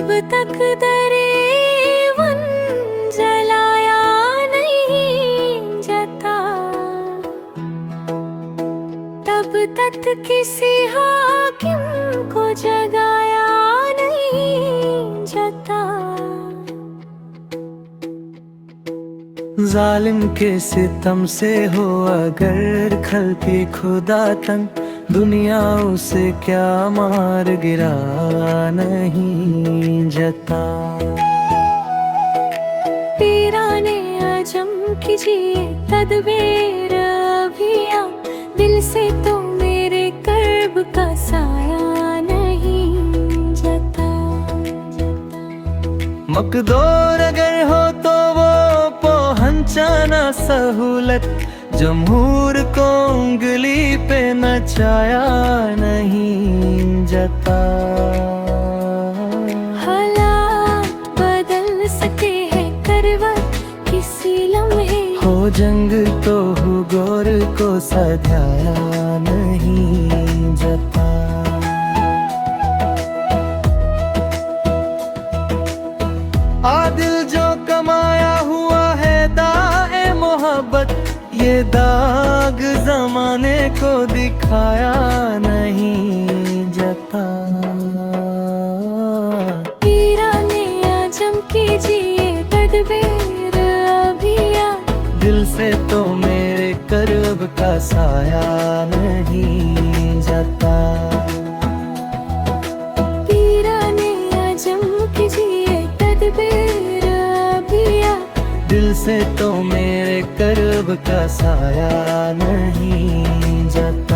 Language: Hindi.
तक दरेवन जलाया नहीं जाता, तब तक किसी हाकिम को जगाया नहीं जाता। जालिम के सितम से हो अगर खल्क़े खुदा तंग, दुनिया उसे क्या मार गिरा नहीं जाता। पीराने अजम कीजिए तदबीर अभिया, दिल से तो मेरे कर्ब का साया नहीं जाता। मकदूर अगर हो तो वो पहुंचाना सहूलत, जमहूर को उंगली पे नचाया नहीं जाता। हालात बदल सके हैं करवट किसी लम्हे, हो जंग तो हो गौर को सधाया नहीं जाता। आदिल जो कमाया हुआ है दाए मोहब्बत, ये दाग जमाने को दिखाया नहीं जाता। पीराने आजम कीजिए तदबीर अभिया, दिल से तो मेरे कर्ब का साया नहीं जाता। पीराने आजम कीजिए तदबीर अभिया, दिल से तो मेरे कर्ब का साया नहीं जाता।